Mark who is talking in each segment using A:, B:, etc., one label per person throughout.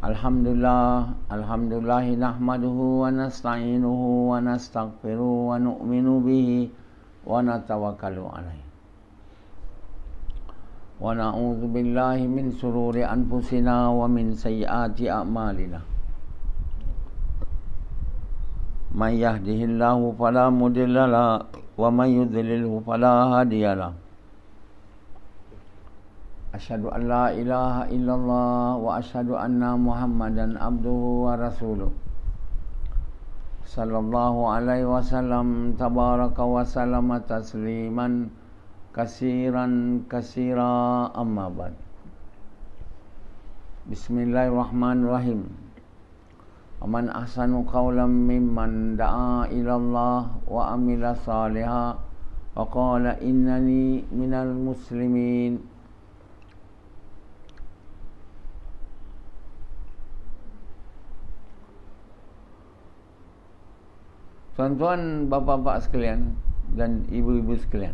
A: Alhamdulillah nahmaduhu wa nasta'inuhu wa nastaghfiruhu wa nu'minu bihi wa natawakkalu alaihi. Wa na'udzu billahi min shururi anfusina wa min sayyiati a'malina. May yahdihillahu fala mudilla lahu wa may yudlilhu fala hadiya lahu. Asyhadu an la ilaha illallah wa asyhadu anna Muhammadan abduhu wa rasuluh. Sallallahu alaihi wasallam tabaraka wa sallama tasliman kasiran kasira amma ba'd. Bismillahirrahmanirrahim. Aman ahsanu qawlan mimman da'a ilallah wa amila salihan wa qala innani minal muslimin. Tuan-tuan, bapa-bapa sekalian dan ibu-ibu sekalian,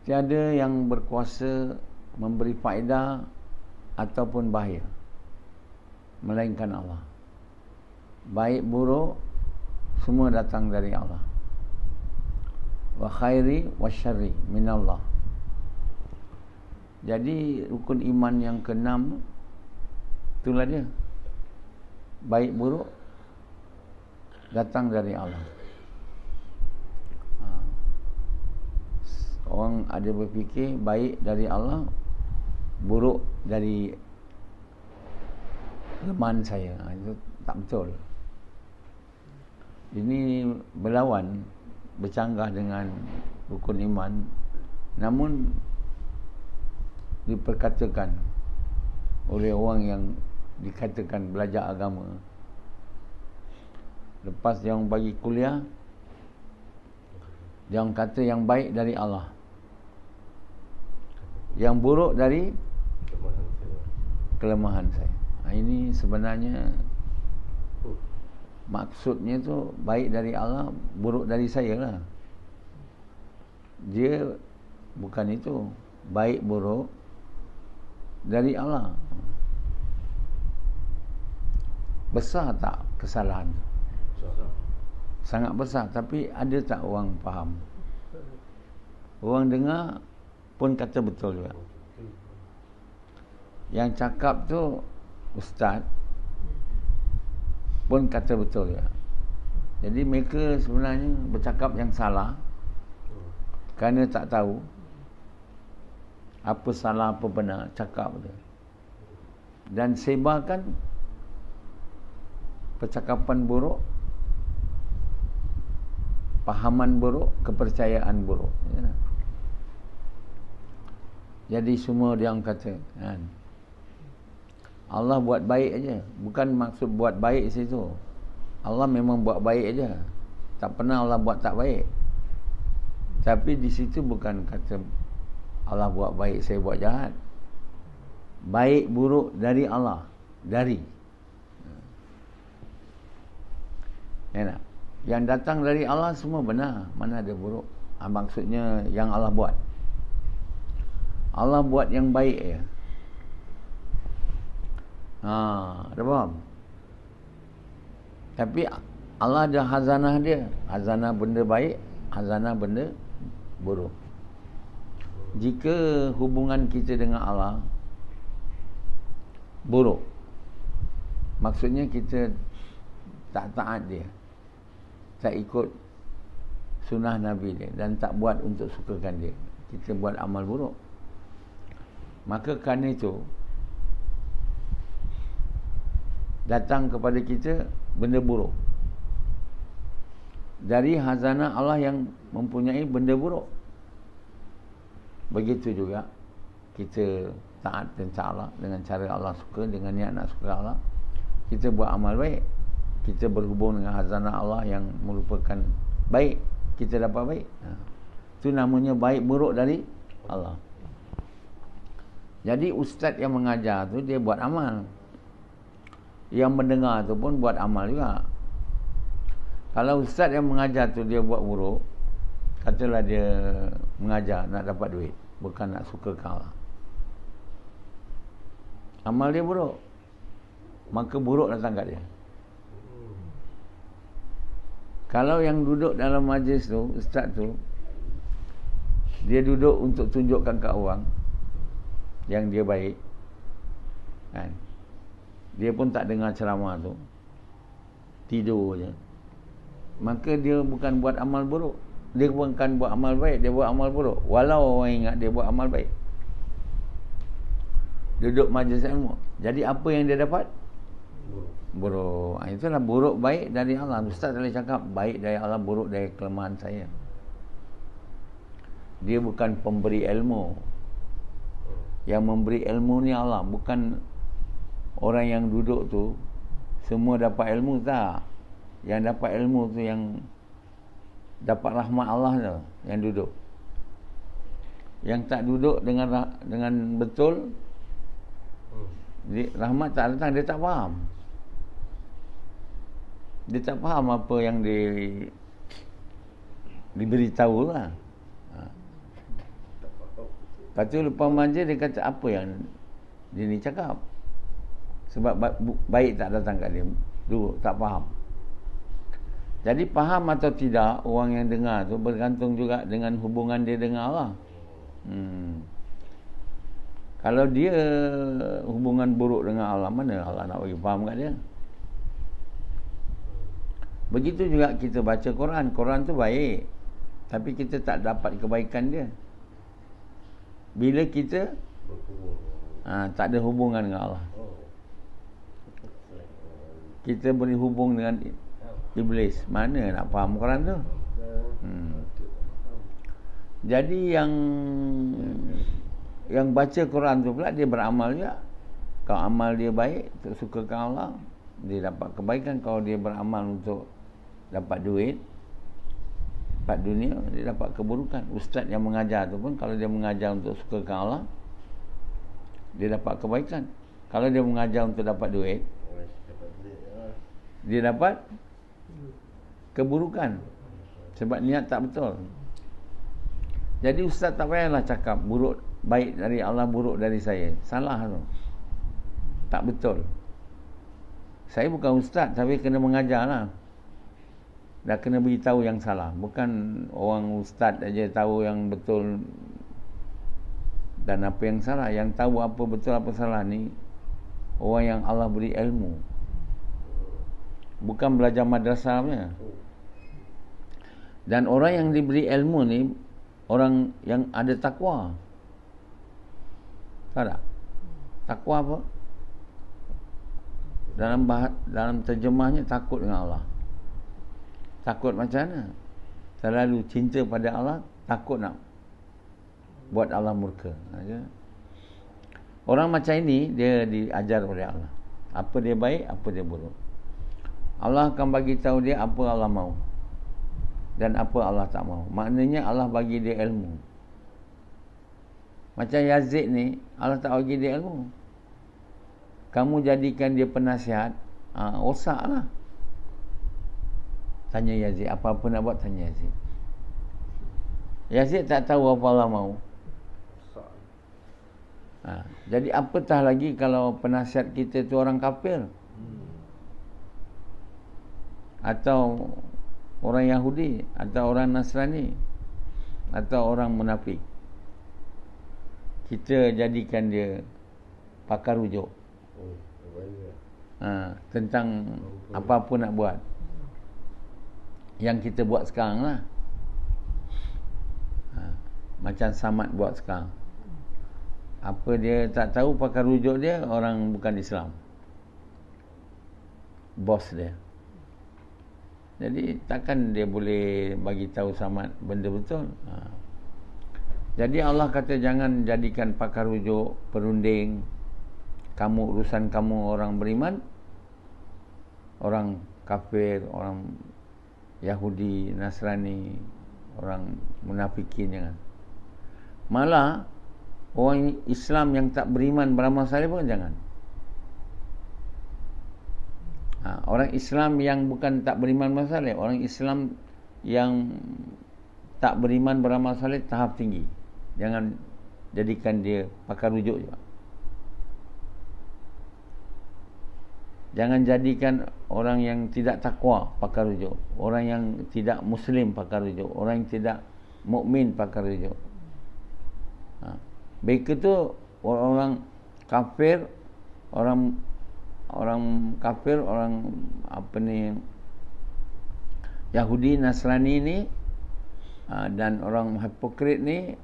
A: tiada yang berkuasa memberi faedah ataupun bahaya melainkan Allah. Baik buruk semua datang dari Allah. Wa khairi wa syarri minallah. Jadi rukun iman yang keenam itulah dia. Baik buruk datang dari Allah. Orang ada berfikir baik dari Allah, buruk dari kelemahan saya. Itu tak betul. Ini berlawan, bercanggah dengan rukun iman. Namun diperkatakan oleh orang yang dikatakan belajar agama, lepas dia orang bagi kuliah, dia orang kata yang baik dari Allah, yang buruk dari kelemahan saya. Ini sebenarnya maksudnya tu baik dari Allah, buruk dari saya lah. Dia bukan itu. Baik buruk dari Allah. Besar tak kesalahan? Sangat besar. Tapi ada tak orang faham? Orang dengar pun kata betul juga. Yang cakap tu ustaz pun kata betul juga. Jadi mereka sebenarnya bercakap yang salah kerana tak tahu apa salah apa benar cakap dia, dan sebarkan percakapan buruk, pahaman buruk, kepercayaan buruk. Jadi semua dia orang kata kan, Allah buat baik aja. Bukan maksud buat baik situ. Allah memang buat baik aja. Tak pernah Allah buat tak baik. Tapi di situ bukan kata Allah buat baik, saya buat jahat. Baik buruk dari Allah. Dari. Ya, yang datang dari Allah semua benar. Mana ada buruk? Maksudnya yang Allah buat. Allah buat yang baik ya. Ada faham? Tapi Allah ada hazanah dia. Hazanah benda baik, hazanah benda buruk. Jika hubungan kita dengan Allah buruk, maksudnya kita tak taat dia, tak ikut sunnah Nabi dia, dan tak buat untuk sukakan dia, kita buat amal buruk, maka kerana itu datang kepada kita benda buruk dari hazanah Allah yang mempunyai benda buruk. Begitu juga kita taat dan Allah dengan cara Allah suka, dengan niat nak suka Allah, kita buat amal baik, kita berhubung dengan hazanah Allah yang merupakan baik, kita dapat baik. Itu namanya baik buruk dari Allah. Jadi ustaz yang mengajar tu dia buat amal, yang mendengar tu pun buat amal juga. Kalau ustaz yang mengajar tu dia buat buruk, katalah dia mengajar nak dapat duit, bukan nak suka Allah, amal dia buruk, maka buruk datang kat dia. Kalau yang duduk dalam majlis tu, ustaz tu, dia duduk untuk tunjukkan kat orang yang dia baik, kan? Dia pun tak dengar ceramah tu, tidur je, maka dia bukan buat amal buruk, dia bukan buat amal baik, dia buat amal buruk. Walau orang ingat dia buat amal baik, duduk majlis ilmu. Jadi apa yang dia dapat? Buruk. Itulah buruk baik dari Allah. Ustaz boleh cakap baik dari Allah, buruk dari kelemahan saya. Dia bukan pemberi ilmu. Yang memberi ilmu ni Allah, bukan orang yang duduk tu semua dapat ilmu, tak. Yang dapat ilmu tu yang dapat rahmat Allah tu yang duduk. Yang tak duduk dengan betul, rahmat tak datang, dia tak faham. Dia tak faham apa yang diberitahu lah. Lepas tu lepas manja dia kata apa yang dia ni cakap. Sebab baik tak datang kat dia, duduk tak faham. Jadi faham atau tidak orang yang dengar tu bergantung juga dengan hubungan dia dengan Allah. Kalau dia hubungan buruk dengan Allah, mana Allah nak bagi faham kat dia? Begitu juga kita baca Quran. Quran tu baik, tapi kita tak dapat kebaikan dia bila kita tak ada hubungan dengan Allah. Kita boleh hubung dengan iblis, mana nak faham Quran tu? Jadi yang baca Quran tu pula dia beramal juga. Kalau amal dia baik, sukakan Allah, dia dapat kebaikan. Kalau dia beramal untuk dapat duit, dapat dunia, dia dapat keburukan. Ustaz yang mengajar tu pun, kalau dia mengajar untuk sukakan Allah, dia dapat kebaikan. Kalau dia mengajar untuk dapat duit, dia dapat keburukan, sebab niat tak betul. Jadi ustaz tak payahlah cakap buruk baik dari Allah, buruk dari saya. Salah tu, tak betul. Saya bukan ustaz, tapi kena mengajar lah. Dah kena beritahu yang salah. Bukan orang ustaz aja tahu yang betul dan apa yang salah. Yang tahu apa betul apa salah ni orang yang Allah beri ilmu, bukan belajar madrasah punya. Dan orang yang diberi ilmu ni orang yang ada takwa. Tahu tak? Takwa apa? Dalam terjemahnya takut dengan Allah. Takut macam mana? Terlalu cinta pada Allah, takut nak buat Allah murka. Orang macam ini dia diajar oleh Allah. Apa dia baik, apa dia buruk. Allah akan bagi tahu dia apa Allah mahu dan apa Allah tak mahu. Maknanya Allah bagi dia ilmu. Macam Yazid ni, Allah tak bagi dia ilmu. Kamu jadikan dia penasihat, osaklah. Tanya Yazid, apa-apa nak buat tanya Yazid. Yazid tak tahu apa Allah mahu. Jadi apatah lagi kalau penasihat kita tu orang kafir, atau orang Yahudi, atau orang Nasrani, atau orang munafik. Kita jadikan dia pakar rujuk tentang apa-apa nak buat. Yang kita buat sekarang lah, macam Samad buat sekarang. Apa dia tak tahu, pakar rujuk dia orang bukan Islam, bos dia. Jadi takkan dia boleh bagi tahu Samad benda betul. Jadi Allah kata jangan jadikan pakar rujuk, perunding. Kamu urusan kamu orang beriman, orang kafir, orang Yahudi, Nasrani, orang munafikin, jangan. Malah orang Islam yang tak beriman, beramal saleh pun jangan. Orang Islam yang bukan tak beriman beramal saleh, orang Islam yang tak beriman beramal saleh tahap tinggi, jangan jadikan dia pakar rujuk juga. Jangan jadikan orang yang tidak takwa pakar rujuk, orang yang tidak muslim pakar rujuk, orang yang tidak mukmin pakar rujuk. Mereka tu orang kafir, orang kafir, orang apa ni, Yahudi, Nasrani ni, dan orang hipokrit ni,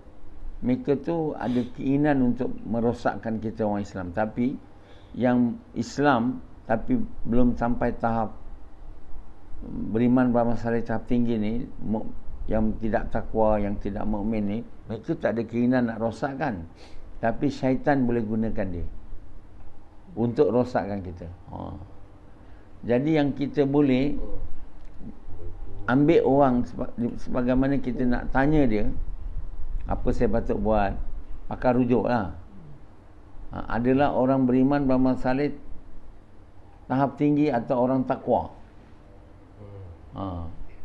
A: mereka tu ada keinginan untuk merosakkan kita orang Islam. Tapi yang Islam tapi belum sampai tahap beriman beramal saleh tahap tinggi ni, yang tidak takwa, yang tidak mukmin ni, mereka tak ada keinginan nak rosakkan, tapi syaitan boleh gunakan dia untuk rosakkan kita. Jadi yang kita boleh ambil orang sebagaimana kita nak tanya dia, apa saya patut buat, pakar rujuk lah, adalah orang beriman beramal saleh tahap tinggi atau orang takwa,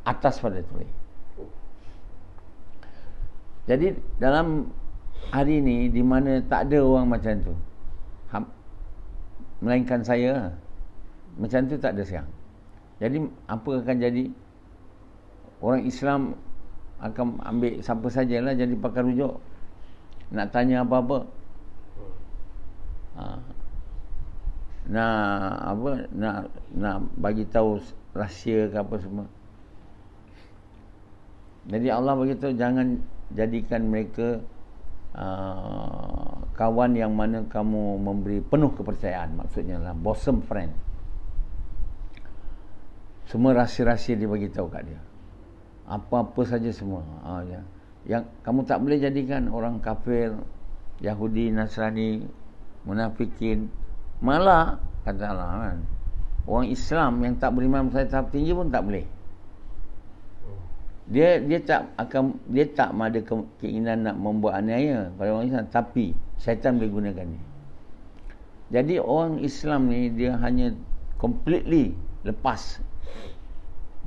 A: atas pada tu. Jadi dalam hari ni, di mana tak ada orang macam tu, melainkan saya, macam tu tak ada siang. Jadi apa akan jadi? Orang Islam akan ambil siapa sajalah jadi pakar rujuk, nak tanya apa-apa, nak bagi tahu rahsia ke apa semua. Jadi Allah beritahu, jangan jadikan mereka kawan yang mana kamu memberi penuh kepercayaan. Maksudnya lah bosom friend. Semua rahsia-rahsia dia bagi tahu kat dia, apa-apa saja semua. Yang kamu tak boleh jadikan orang kafir, Yahudi, Nasrani, munafikin. Malah kata Allah kan, orang Islam yang tak beriman saya tahap tinggi pun tak boleh. Dia tak ada keinginan nak membuat aniaya pada orang Islam, tapi syaitan boleh gunakan dia. Jadi orang Islam ni dia hanya completely lepas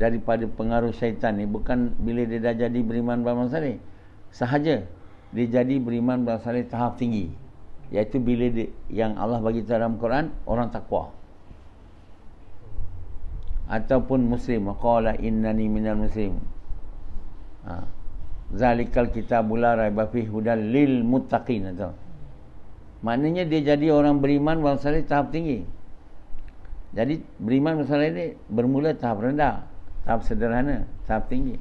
A: daripada pengaruh syaitan ni, bukan bila dia dah jadi beriman beramal saleh sahaja, dia jadi beriman beramal saleh tahap tinggi, iaitu bila dia, yang Allah bagi tahu dalam Quran, orang takwa ataupun muslim, qala innani minal muslim. Zalikal kitabul la raiba fihi hudal lil muttaqin. Maknanya dia jadi orang beriman beramal saleh tahap tinggi. Jadi beriman beramal saleh ni bermula tahap rendah, tahap sederhana, tahap tinggi.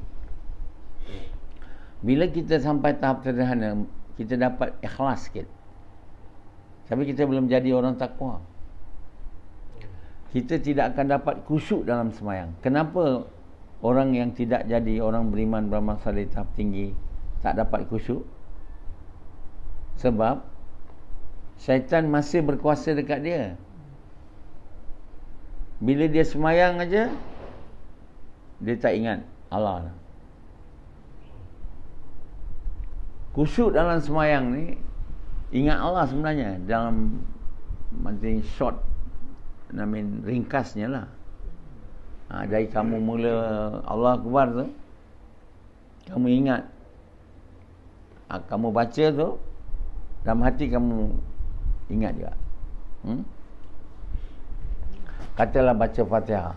A: Bila kita sampai tahap sederhana, kita dapat ikhlas sikit, tapi kita belum jadi orang takwa. Kita tidak akan dapat khusyuk dalam sembahyang. Kenapa orang yang tidak jadi orang beriman beramal saleh tahap tinggi tak dapat khusyuk? Sebab syaitan masih berkuasa dekat dia. Bila dia sembahyang aja, dia tak ingat Allah. Khusyuk dalam sembahyang ni, ingat Allah sebenarnya, dalam macam short, ringkasnya lah. Dari kamu mula Allah Akbar tu, kamu ingat, kamu baca tu, dalam hati kamu ingat juga. Katalah baca Fatihah.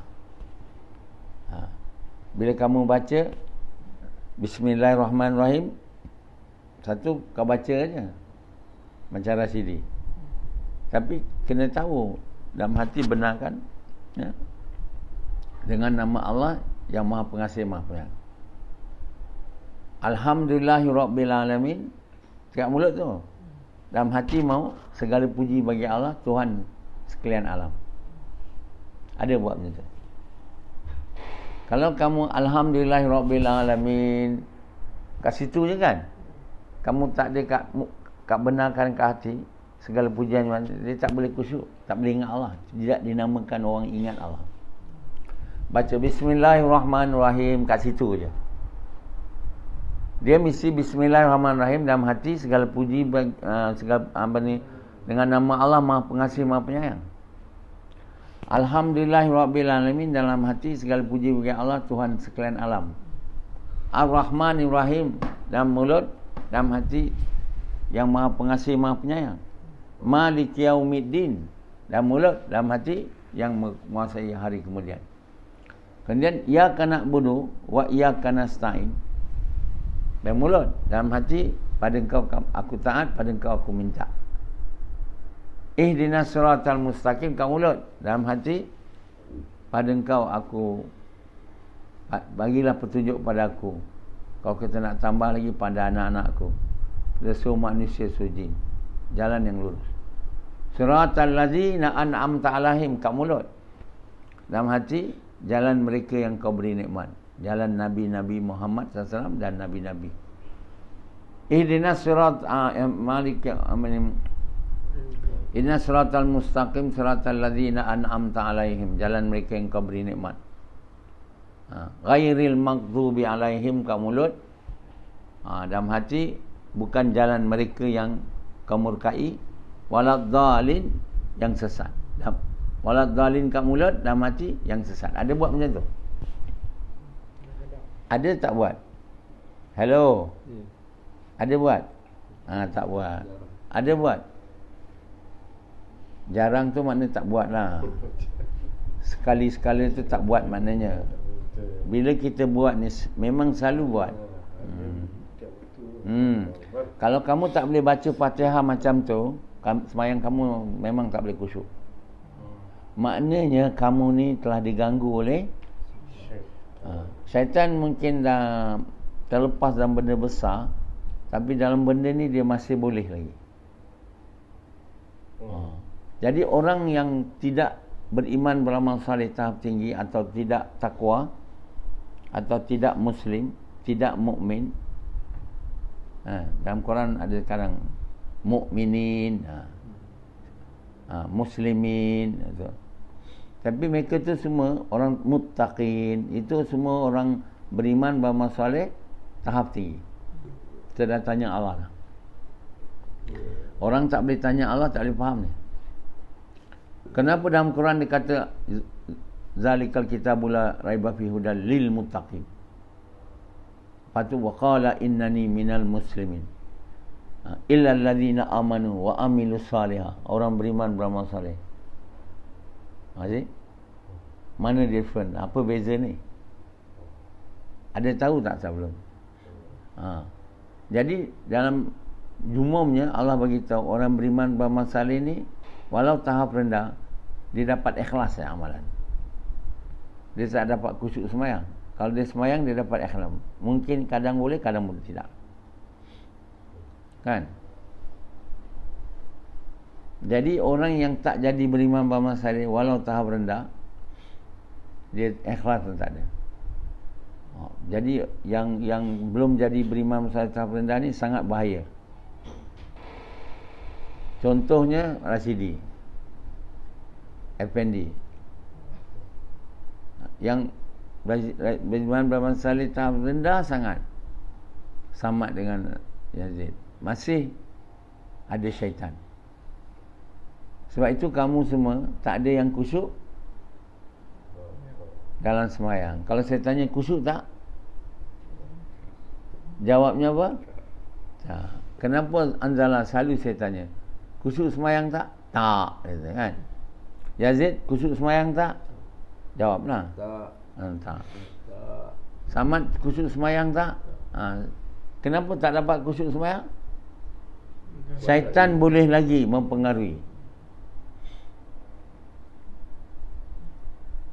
A: Bila kamu baca Bismillahirrahmanirrahim, satu kau baca aja macam Rasidi, tapi kena tahu dalam hati benarkan, ya, dengan nama Allah yang Maha Pengasih Maha Penyayang. Alhamdulillahirabbil alamin, kat mulut tu, dalam hati mau segala puji bagi Allah, Tuhan sekalian alam. Ada buat macam tu. Kalau kamu alhamdulillahirabbil alamin kat situ je kan, kamu tak ada kat benarkan kat hati segala pujian, dia tak boleh khusyuk, tak boleh ingat Allah. Tidak dinamakan orang ingat Allah. Baca Bismillahirrahmanirrahim kat situ je, dia mesti Bismillahirrahmanirrahim dalam hati, segala puji segala dengan nama Allah Maha Pengasih Maha Penyayang. Alhamdulillahirabbil alamin dalam hati, segala puji bagi Allah Tuhan sekalian alam. Ar-Rahmanir-Rahim dalam mulut, dalam hati, yang Maha Pengasih Maha Penyayang. Maliki Yaumiddin dalam mulut, dalam hati, yang menguasai hari kemudian. Kemudian iyyaka na'budu wa iyyaka nasta'in. Dan mulut, dalam hati, pada engkau aku taat, pada engkau aku minta. Ihdinas siratal mustaqim, kat mulut, dalam hati, pada engkau aku bagilah petunjuk pada aku. Kalau kita nak tambah lagi pada anak-anakku, pada semua manusia sujin, jalan yang lurus. Siratal ladzina an'amta alaihim, kat mulut, dalam hati, jalan mereka yang kau beri nikmat, jalan Nabi-Nabi Muhammad SAW dan Nabi-Nabi. Ihdinas sirat malik Ihdinas siratal mustaqim siratal ladzina an'amta alaihim, jalan mereka yang kau beri nikmat. Ghairil maghdubi alaihim, kat mulut, dalam hati, bukan jalan mereka yang kau murkai, waladhdallin, yang sesat. Waladhdallin kat mulut, dalam hati, yang sesat. Ada buat macam tu? Ada tak buat? Hello. Ada buat? Tak buat. Ada buat? Jarang tu makna tak buat lah. Sekali-sekala tu tak buat maknanya. Bila kita buat ni, memang selalu buat. Kalau kamu tak boleh baca Fatihah macam tu, sembahyang kamu memang tak boleh khusyuk. Maknanya kamu ni telah diganggu oleh syaitan. Mungkin dah terlepas dalam benda besar, tapi dalam benda ni dia masih boleh lagi. Jadi orang yang tidak beriman, beramal saleh tahap tinggi, atau tidak takwa, atau tidak muslim, tidak mukmin, dalam Quran ada sekarang mukminin, muslimin, tapi mereka tu semua orang muttaqin, itu semua orang beriman, beramal saleh tahap tinggi. Kita dah tanya Allah lah. Orang tak boleh tanya Allah, tak boleh faham ni. Kenapa dalam Quran dia kata zalikal kitabul la raiba fihi hudal lil muttaqin. Lepas tu waqala innani minal muslimin illa alladzina amanu wa amilus salihah, orang beriman beramal soleh. Mana different? Apa beza ni? Ada tahu tak sebelum? Jadi dalam umumnya Allah bagi tahu orang beriman beramal soleh ni, walau tahap rendah, dia dapat ikhlas amalan. Dia tak dapat khusyuk semayang. Kalau dia semayang, dia dapat ikhlas. Mungkin kadang boleh, kadang boleh tidak. Kan? Jadi orang yang tak jadi beriman beramal soleh, walau tahap rendah, dia ikhlas pun tak ada. Jadi yang belum jadi beriman beramal soleh tahap rendah ni sangat bahaya. Contohnya Rasidi, Effendi, yang beriman beramal soleh tahap rendah sangat, sama dengan Yazid, masih ada syaitan. Sebab itu kamu semua tak ada yang khusyuk dalam semayang. Kalau saya tanya khusyuk tak? Jawabnya apa? Tak. Kenapa Anzala selalu saya tanya, khusyuk semayang tak? Tak, kan? Yazid, khusyuk semayang tak? Jawablah. Tak. Tak. Samad, khusyuk semayang tak? Kenapa tak dapat khusyuk semayang? Syaitan boleh lagi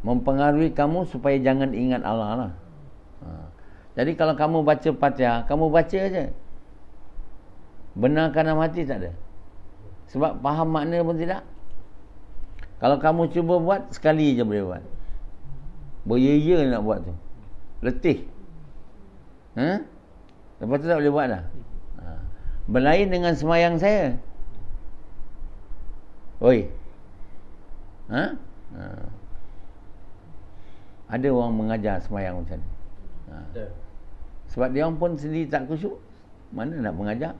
A: mempengaruhi kamu supaya jangan ingat Allah lah. Jadi kalau kamu baca Fatihah, kamu baca aja, benarkan dalam hati tak ada. Sebab faham makna pun tidak. Kalau kamu cuba buat, sekali je boleh buat. Beraya nak buat tu, letih. Lepas tu tak boleh buat dah. Berlain dengan semayang saya. Oi. Ada orang mengajar semayang macam ni. Sebab dia orang pun sendiri tak khusyuk, mana nak mengajar.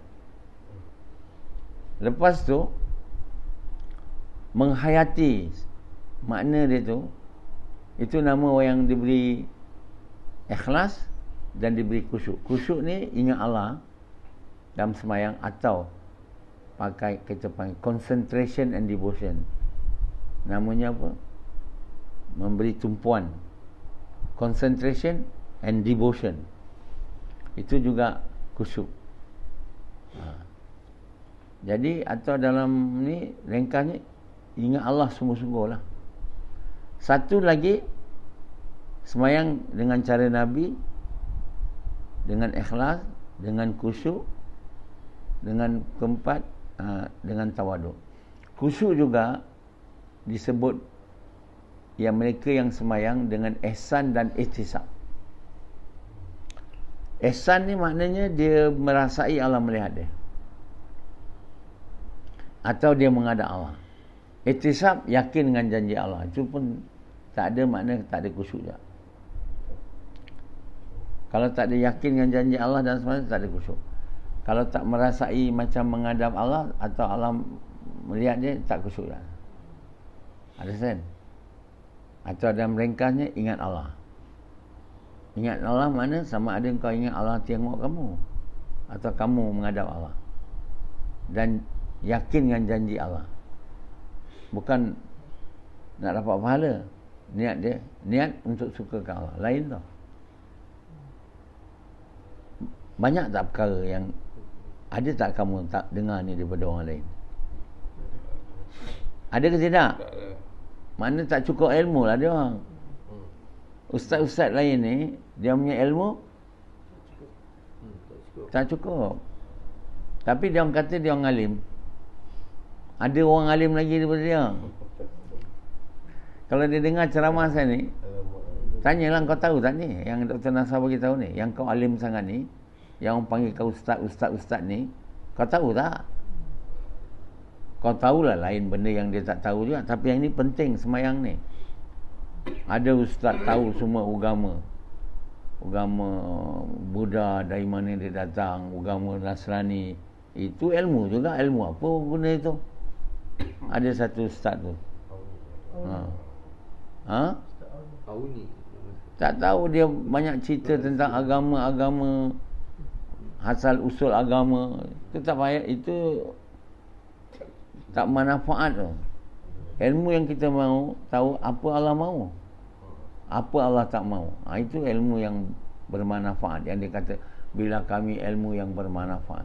A: Lepas tu menghayati makna dia tu, itu nama orang yang diberi ikhlas dan diberi khusyuk. Khusyuk ni ingat Allah dalam semayang, atau pakai kita panggil concentration and devotion. Namanya apa? memberi tumpuan, concentration and devotion. Itu juga khusyuk. Jadi atau dalam ni ringkasnya, ingat Allah sungguh-sungguh lah. Satu lagi, semayang dengan cara Nabi, dengan ikhlas, dengan khusyuk, dengan keempat, dengan tawaduk. Khusyuk juga disebut yang mereka yang semayang dengan ihsan dan ihtisab. Ihsan ni maknanya dia merasai Allah melihat dia, atau dia menghadap Allah. Ihtisab, yakin dengan janji Allah. Itu pun tak ada makna, tak ada khusyuk juga. Kalau tak ada yakin dengan janji Allah dan sebagainya, tak ada khusyuk. Kalau tak merasai macam menghadap Allah atau Allah melihat dia, tak khusyuk juga. Understand? Atau dalam ringkasnya, ingat Allah. Ingat Allah mana? Sama ada kau ingat Allah tengok kamu, atau kamu menghadap Allah. Dan yakin dengan janji Allah. Bukan nak dapat pahala. Niat dia, niat untuk sukakan Allah. Lain tau. Banyak tak perkara yang ada tak kamu tak dengar ni daripada orang lain? Ada ke tidak? Mana tak cukup ilmu lah dia orang. Ustaz-ustaz lain ni, dia punya ilmu tak cukup. Tapi dia orang kata dia orang alim. Ada orang alim lagi daripada dia. Kalau dia dengar ceramah saya ni, tanyalah, kau tahu tak ni yang Dr. Nasar bagi tahu ni, yang kau alim sangat ni, yang orang panggil kau ustaz ni, kau tahu tak? Kau tahulah lain benda yang dia tak tahu juga. Tapi yang ni penting, semayang ni. Ada ustaz tahu semua agama Buddha, dari mana dia datang, agama Nasrani. Itu ilmu juga. Ilmu apa guna itu? Ada satu ustaz tu, tak tahu, dia banyak cerita tentang agama, asal usul agama. Itu tak payah, itu tak manfaat tu. Ilmu yang kita mahu tahu apa Allah mahu, apa Allah tak mahu. Itu ilmu yang bermanfaat. Yang dia kata, bila kami ilmu yang bermanfaat.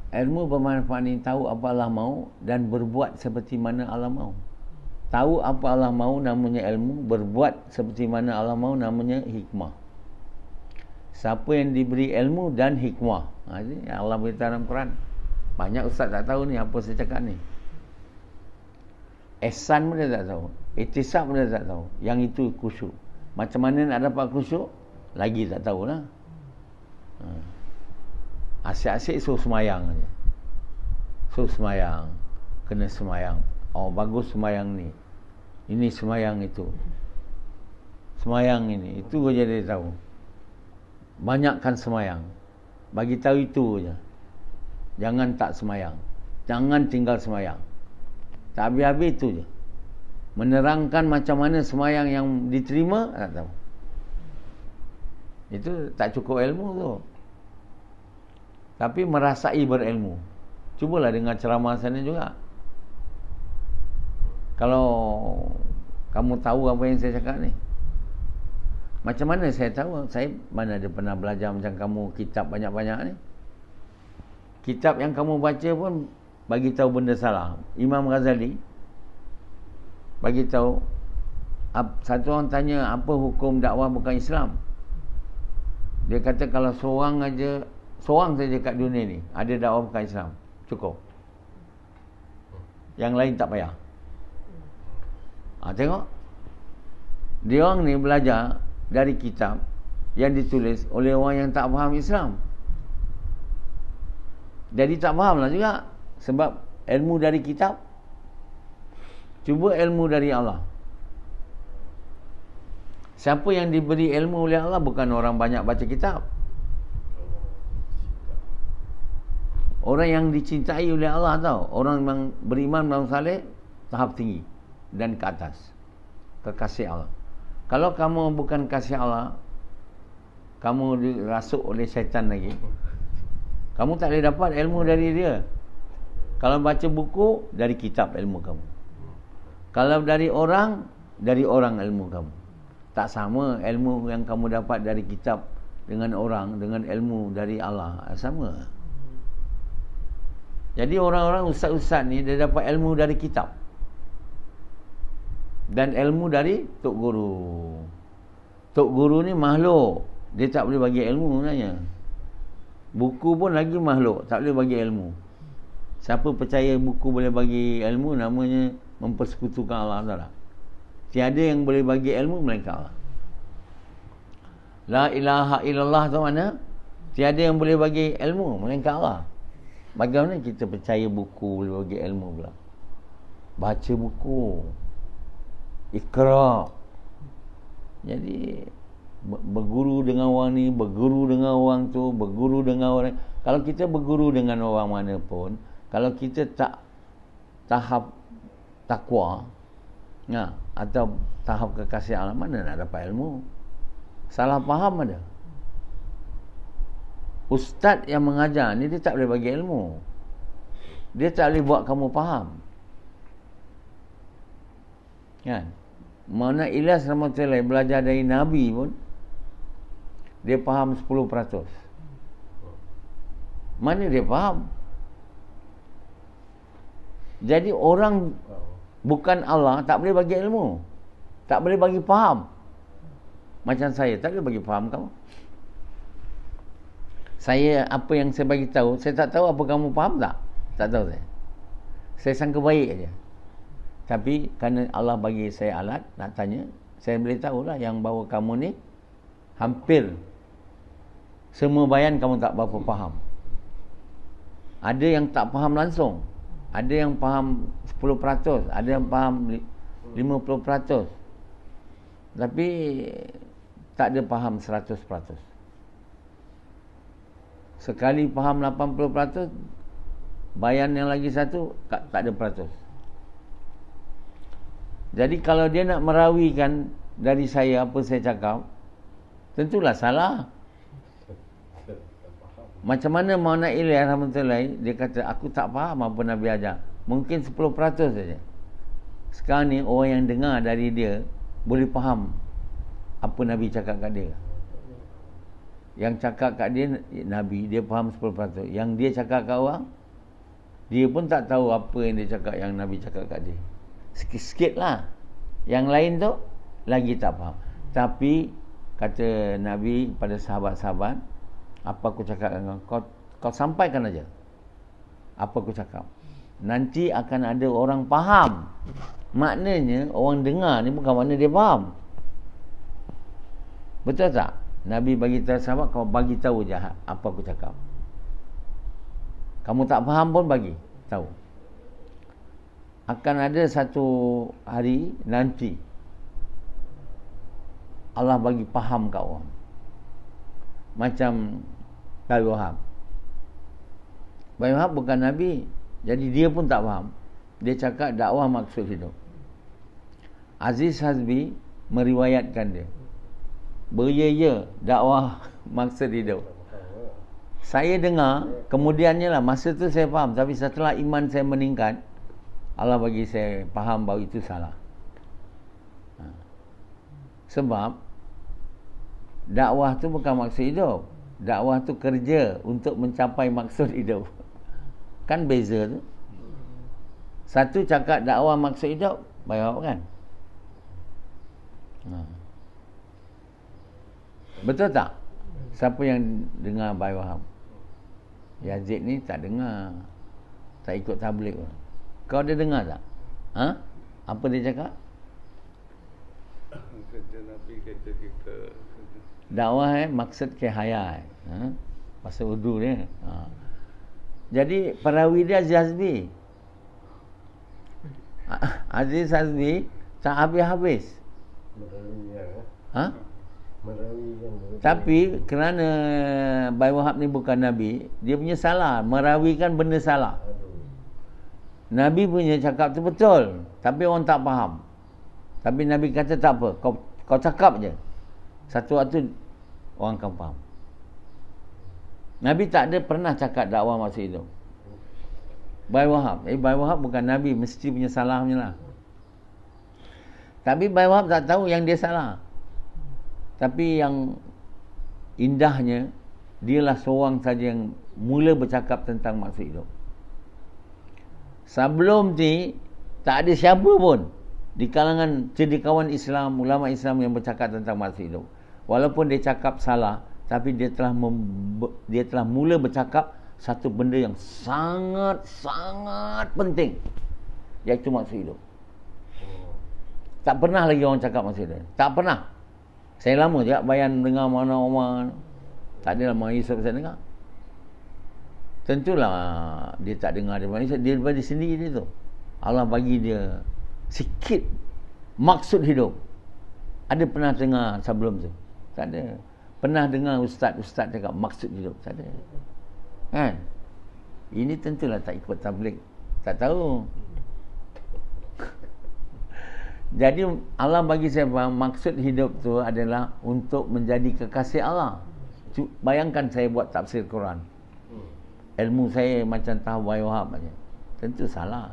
A: Ilmu bermanfaat ni tahu apa Allah mahu dan berbuat seperti mana Allah mahu. Tahu apa Allah mahu namanya ilmu, berbuat seperti mana Allah mahu namanya hikmah. Siapa yang diberi ilmu dan hikmah, Allah beritahu dalam Quran. Banyak ustaz tak tahu ni apa saya cakap ni. Ihsan pun dia tak tahu, ihtisab pun dia tak tahu. Yang itu khusyuk. Macam mana nak dapat khusyuk, lagi tak tahulah. Asyik-asyik suruh semayang aja. Suruh semayang, kena semayang. Oh bagus semayang ni, ini semayang itu, semayang ini, itu saja dia tahu. Banyakkan semayang, bagi tahu itu je. Jangan tak semayang, jangan tinggal semayang. Tak habis-habis itu je. Menerangkan macam mana semayang yang diterima, tak tahu. Itu tak cukup ilmu tu. Tapi merasai berilmu. Cubalah dengar ceramah sana juga. Kalau kamu tahu apa yang saya cakap ni. Macam mana saya tahu? Saya mana ada pernah belajar macam kamu kitab banyak-banyak ni. Kitab yang kamu baca pun bagi tahu benda salah. Imam Ghazali bagi tahu, satu orang tanya apa hukum dakwah bukan Islam. Dia kata kalau seorang saja kat dunia ni ada dakwah bukan Islam, cukup. Yang lain tak payah. Tengok, dia orang ni belajar dari kitab yang ditulis oleh orang yang tak faham Islam. Jadi tak faham lah juga. Sebab ilmu dari kitab, cuba ilmu dari Allah. Siapa yang diberi ilmu oleh Allah bukan orang banyak baca kitab. Orang yang dicintai oleh Allah tau. Orang yang beriman dan saleh tahap tinggi dan ke atas, kekasih Allah. Kalau kamu bukan kasih Allah, kamu dirasuk oleh syaitan lagi, kamu tak boleh dapat ilmu dari dia. Kalau baca buku, dari kitab ilmu kamu. Kalau dari orang, dari orang ilmu kamu. Tak sama ilmu yang kamu dapat dari kitab dengan orang, dengan ilmu dari Allah. Sama. Jadi orang-orang ustaz-ustaz ni, dia dapat ilmu dari kitab dan ilmu dari Tok Guru. Tok Guru ni makhluk, dia tak boleh bagi ilmu sebenarnya. Buku pun lagi makhluk, tak boleh bagi ilmu. Siapa percaya buku boleh bagi ilmu, namanya mempersekutukan Allah Taala. Tiada yang boleh bagi ilmu melainkan Allah. La ilaha illallah tu mana? Tiada yang boleh bagi ilmu melainkan Allah. Bagaimana kita percaya buku boleh bagi ilmu pula? Baca buku, Iqra. Jadi berguru dengan orang ni, berguru dengan orang tu, berguru dengan orang. Kalau kita berguru dengan orang mana pun, kalau kita tak tahap takwa, atau tahap kekasihan Allah, mana nak dapat ilmu? Salah faham ada. Ustaz yang mengajar ni, dia tak boleh bagi ilmu. Dia tak boleh buat kamu faham. Kan? Mana Ilyas Rahmatullahi belajar dari Nabi pun, dia faham 10%. Mana dia faham? Jadi orang bukan Allah tak boleh bagi ilmu, tak boleh bagi faham. Macam saya tak boleh bagi faham kamu. Saya, apa yang saya bagi tahu, saya tak tahu apa kamu faham tak? Tak tahu saya. Saya sangka baik aja. Tapi kerana Allah bagi saya alat nak tanya, saya boleh tahulah yang bahawa kamu ni hampir semua bayan kamu tak berapa faham. Ada yang tak faham langsung, ada yang faham 10%, ada yang faham 50%. Tapi tak ada faham 100%. Sekali faham 80%, bayan yang lagi satu tak ada peratus. Jadi kalau dia nak merawikan dari saya apa saya cakap, tentulah salah. Macam mana Maulana Ilyas Rahmatullahi, dia kata aku tak faham apa Nabi ajar, mungkin 10% saja. Sekarang ni orang yang dengar dari dia boleh faham apa Nabi cakap kat dia. Yang cakap kat dia Nabi, dia faham 10%. Yang dia cakap kat orang, dia pun tak tahu apa yang dia cakap, yang Nabi cakap kat dia. Sikit-sikit lah. Yang lain tu lagi tak faham. Tapi kata Nabi pada sahabat-sahabat, apa aku cakap dengan kau sampaikan aja apa aku cakap. Nanti akan ada orang faham. Maknanya orang dengar ni bukan makna dia faham. Betul tak? Nabi bagi tahu sahabat, kau bagi tahu je apa aku cakap. Kamu tak faham pun bagi tahu. Akan ada satu hari nanti Allah bagi faham kat orang. Macam Bayi Wahab. Bayi Wahab bukan Nabi, jadi dia pun tak faham. Dia cakap dakwah maksud hidup. Aziz Hazbi meriwayatkan dia, berya-ya dakwah maksud hidup. Saya dengar, kemudiannya lah, masa tu saya faham. Tapi setelah iman saya meningkat, Allah bagi saya faham bahawa itu salah. Sebab dakwah tu bukan maksud hidup. Dakwah tu kerja untuk mencapai maksud hidup. Kan beza tu. Satu cakap dakwah maksud hidup, baik kan? Betul tak? Siapa yang dengar Bayi Wahab? Yazid ni tak dengar, tak ikut tabligh. Kau ada dengar tak? Apa dia cakap?
B: Kata Nabi kata kita
A: dakwah maksud ke hayat. Bahasa Urdu dia. Jadi perawi dia Aziz Hazbi. Aziz Hazbi tak habis-habis. Tapi kerana Bayi Wahab ni bukan Nabi, dia punya salah, merawikan benda salah. Nabi punya cakap tu betul, tapi orang tak faham. Tapi Nabi kata tak apa, kau cakap je, satu waktu orang akan faham. Nabi tak ada pernah cakap dakwah maksud hidup. Bayi Wahab bukan Nabi, mesti punya salah punya lah. Tapi Bayi Wahab tak tahu yang dia salah. Tapi yang indahnya, dialah seorang saja yang mula bercakap tentang maksud hidup. Sebelum ni tak ada siapa pun di kalangan cendekiawan Islam, ulama Islam yang bercakap tentang maksud hidup. Walaupun dia cakap salah, tapi dia telah mula bercakap satu benda yang sangat penting, iaitu maksud hidup. Tak pernah lagi orang cakap maksud hidup. Tak pernah. Saya lama juga bayan dengar mana Umar. Tak adalah Mak Yusuf saya dengar. Tentulah dia tak dengar daripada Yusuf. Dia daripada sendiri tu. Allah bagi dia sikit maksud hidup. Ada pernah dengar sebelum tu? Tak ada. Pernah dengar ustaz-ustaz cakap maksud hidup? Tak ada. Kan? Ini tentulah tak ikut tabligh. Tak tahu. Jadi Allah bagi saya faham maksud hidup tu adalah untuk menjadi kekasih Allah. Bayangkan saya buat tafsir Quran. Ilmu saya macam tahu Bayi Wahab aja. Tentu salah.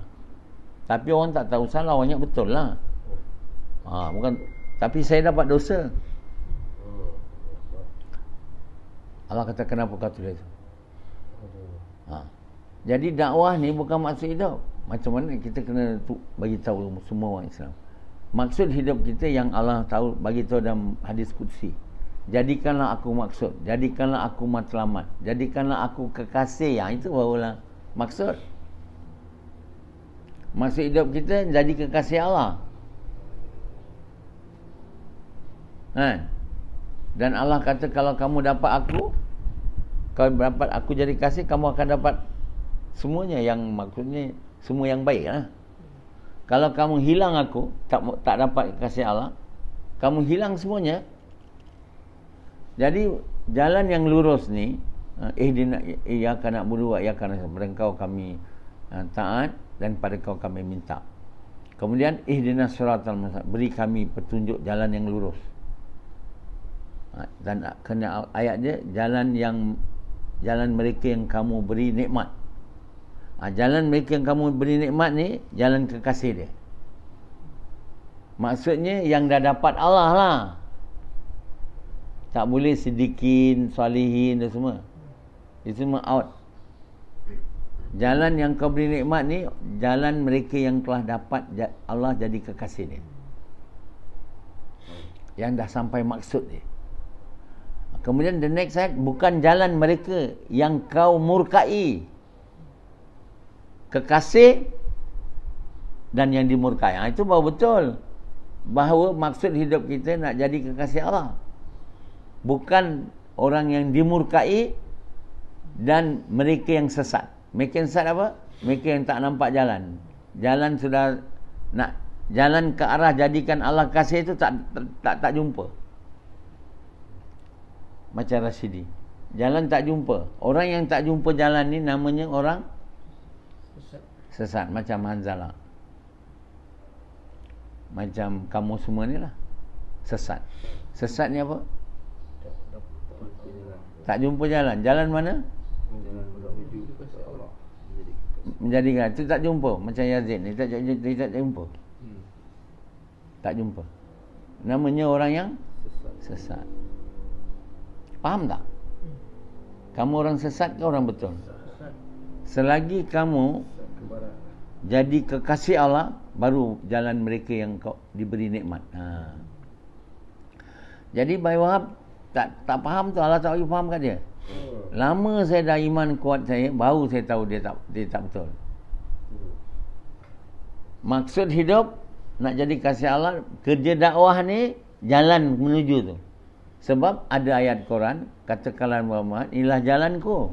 A: Tapi orang tak tahu salah, banyak betul lah. Bukan. Tapi saya dapat dosa. Allah kata kenapa kau tulis itu? Jadi dakwah ni bukan maksud hidup. Macam mana kita kena bagi tahu semua orang Islam. Maksud hidup kita yang Allah tahu, bagi tahu dalam hadis qudsi. Jadikanlah aku maksud, jadikanlah aku matlamat, jadikanlah aku kekasih. Yang itu barulah maksud. Maksud hidup kita jadi kekasih Allah. Dan Allah kata kalau kamu dapat aku, kalau dapat aku jadi kasih, kamu akan dapat semuanya, yang maksudnya semua yang baik lah. Kalau kamu hilang aku, tak dapat kasih Allah, kamu hilang semuanya. Jadi jalan yang lurus ni, iyyaka na'budu wa iyyaka nasta'in, pada Engkau kami taat dan pada Engkau kami minta. Kemudian ihdinas siratal mustaqim, beri kami petunjuk jalan yang lurus. Dan kena ayat dia, jalan mereka yang kamu beri nikmat. Jalan mereka yang kamu beri nikmat ni jalan kekasih dia. Maksudnya yang dah dapat Allah lah. Tak boleh sidikin, salihin dan semua. Itu semua out. Jalan yang kau beri nikmat ni jalan mereka yang telah dapat Allah jadi kekasih dia, yang dah sampai maksud dia. Kemudian the next ayat, bukan jalan mereka yang kau murkai. Kekasih dan yang dimurkai. Itu baru betul bahawa maksud hidup kita nak jadi kekasih Allah. Bukan orang yang dimurkai dan mereka yang sesat. Mereka yang sesat apa? Mereka yang tak nampak jalan. Jalan sudah nak jalan ke arah jadikan Allah kasih itu tak jumpa. Macam Rasidi. Jalan tak jumpa. Orang yang tak jumpa jalan ni namanya orang sesat. Macam Hanzalah, macam kamu semua ni lah sesat. Sesat ni apa? Tak jumpa jalan. Jalan mana? Menjadikan. Itu tak jumpa. Macam Yazid ni tak jumpa. Tak jumpa. Namanya orang yang sesat. Faham tak? Kamu orang sesat ke orang betul? Selagi kamu jadi kekasih Allah, baru jalan mereka yang kau diberi nikmat. Jadi Bayi Wahab tak faham tu. Allah tak bagi faham kat dia. Lama saya dah iman kuat saya, baru saya tahu dia tak betul. Maksud hidup nak jadi kasih Allah, kerja dakwah ni jalan menuju tu. Sebab ada ayat Quran, katakanlah Muhammad, inilah jalanku,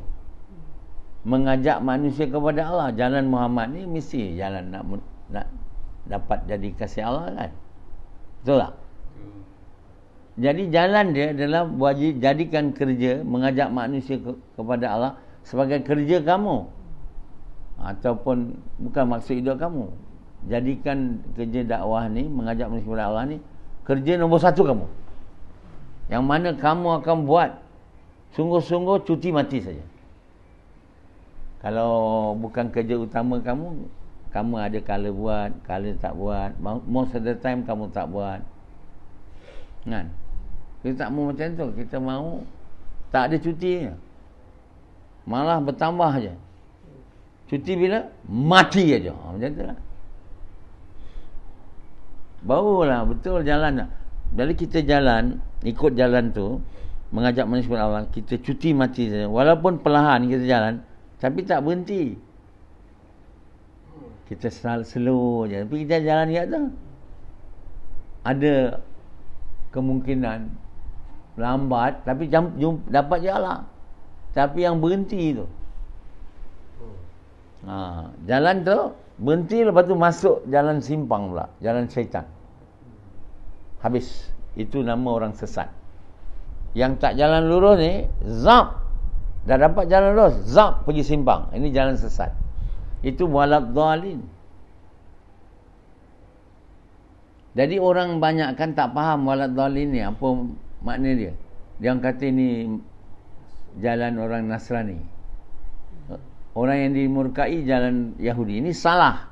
A: mengajak manusia kepada Allah. Jalan Muhammad ni mesti jalan nak dapat jadi kasih Allah kan. Betul tak? Jadi jalan dia adalah jadikan kerja mengajak manusia kepada Allah sebagai kerja kamu. Ataupun bukan maksud hidup kamu. Jadikan kerja dakwah ni, mengajak manusia kepada Allah ni kerja nombor satu kamu. Yang mana kamu akan buat sungguh-sungguh cuti mati saja. Kalau bukan kerja utama kamu, Kamu ada kala buat, kala tak buat. Most of the time kamu tak buat. Kan? Kita tak mau macam tu. Kita mau tak ada cuti. Malah bertambah je. Cuti bila? Mati aja. Macam tu lah. Barulah betul jalan. Jadi kita jalan, ikut jalan tu, mengajak manusia kepada Allah, kita cuti mati saja. Walaupun perlahan kita jalan, tapi tak berhenti. Kita slow je. Tapi kita jalan kat tu. Ada kemungkinan lambat, tapi dapat jalan. Tapi yang berhenti tu. Jalan tu berhenti, lepas tu masuk jalan simpang pula, jalan syaitan. Habis. Itu nama orang sesat. Yang tak jalan lurus ni, zap, dah dapat jalan lurus, zap pergi simpang. Ini jalan sesat. Itu walad dhalin. Jadi orang banyak kan tak faham walad dhalin ni apa makna dia. Dia kata ini jalan orang Nasrani. Orang yang dimurkai jalan Yahudi. Ini salah.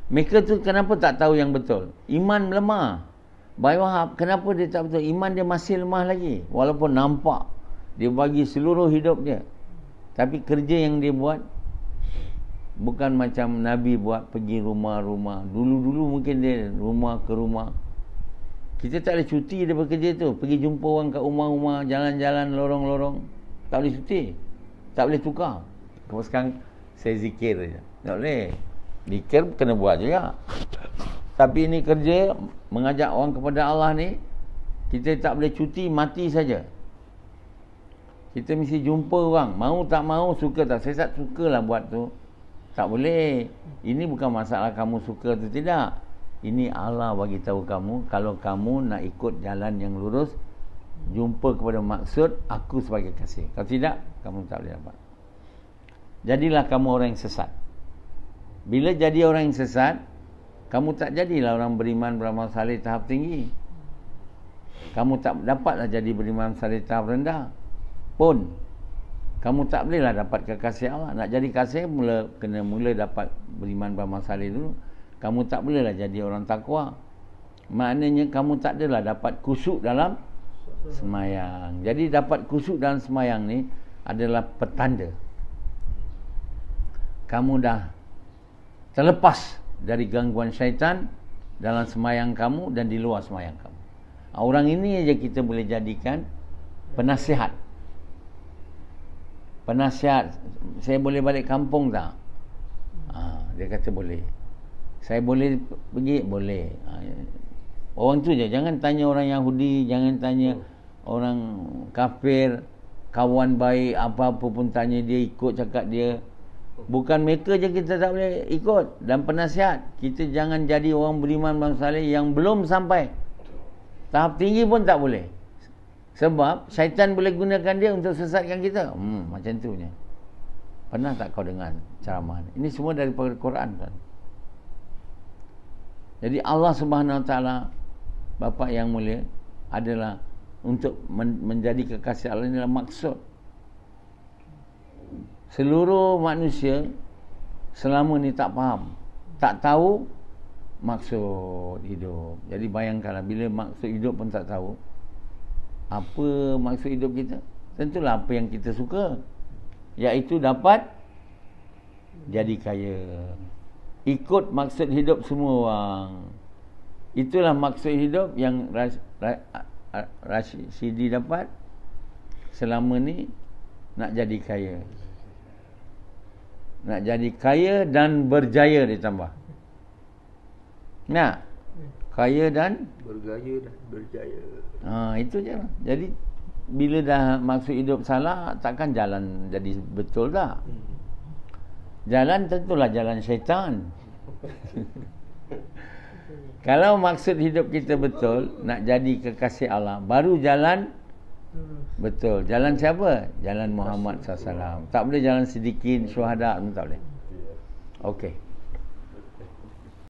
A: Mereka tu kenapa tak tahu yang betul? Iman lemah. Bayi Wahab, kenapa dia tak betul? Iman dia masih lemah lagi. Walaupun nampak dia bagi seluruh hidup dia, tapi kerja yang dia buat bukan macam Nabi buat, pergi rumah-rumah. Dulu-dulu mungkin dia rumah ke rumah. Kita tak boleh cuti daripada kerja tu. Pergi jumpa orang kat rumah-rumah, jalan-jalan, lorong-lorong. Tak boleh cuti. Tak boleh tukar. Kalau sekarang saya zikir je. Tak boleh. Zikir kena buat juga. Tapi ini kerja mengajak orang kepada Allah ni, kita tak boleh cuti, mati saja. Kita mesti jumpa orang. Mau tak mau, suka tak. Saya tak sukalah buat tu. Tak boleh. Ini bukan masalah kamu suka atau tidak. Ini Allah bagi tahu kamu, kalau kamu nak ikut jalan yang lurus, jumpa kepada maksud aku sebagai kasih. Kalau tidak, kamu tak boleh dapat. Jadilah kamu orang yang sesat. Bila jadi orang yang sesat, kamu tak jadilah orang beriman, beramal saleh tahap tinggi. Kamu tak dapatlah jadi beriman saleh tahap rendah pun. Kamu tak bolehlah dapat kekasih Allah. Nak jadi kasih, kena mula dapat beriman, beramal saleh dulu. Kamu tak bolehlah jadi orang takwa. Maknanya kamu tak adalah dapat khusyuk dalam semayang. Jadi dapat khusyuk dalam semayang ni adalah petanda kamu dah terlepas dari gangguan syaitan dalam semayang kamu dan di luar semayang kamu. Orang ini aja kita boleh jadikan penasihat. Penasihat, saya boleh balik kampung tak? Dia kata boleh. Saya boleh pergi? Boleh. Orang tu je. Jangan tanya orang Yahudi, jangan tanya orang kafir, kawan baik, apa-apa pun tanya dia, ikut cakap dia. Bukan mereka je kita tak boleh ikut. Dan penasihat, kita jangan jadi orang beriman bangsa saleh yang belum sampai tahap tinggi pun tak boleh. Sebab syaitan boleh gunakan dia untuk sesatkan kita. Macam tu je. Pernah tak kau dengar ceramah ini? Ini semua daripada Quran kan. Jadi Allah Subhanahu Wa Taala, Bapa yang mulia, adalah untuk menjadi kekasih Allah. Inilah maksud. Seluruh manusia selama ni tak faham, tak tahu maksud hidup. Jadi bayangkanlah, bila maksud hidup pun tak tahu, apa maksud hidup kita? Tentulah apa yang kita suka, iaitu dapat jadi kaya. Ikut maksud hidup semua orang. Itulah maksud hidup yang Rashidi dapat selama ni. Nak jadi kaya, nak jadi kaya dan berjaya ditambah. Nak kaya dan
B: bergaya dan berjaya.
A: Itu je lah. Jadi bila dah maksud hidup salah, takkan jalan jadi betul tak? Jalan tentulah jalan syaitan. Kalau maksud hidup kita betul, nak jadi kekasih Allah, baru jalan betul. Jalan siapa? Jalan Muhammad SAW. Tak boleh jalan Siddiqin, syuhada, tak boleh. Okey.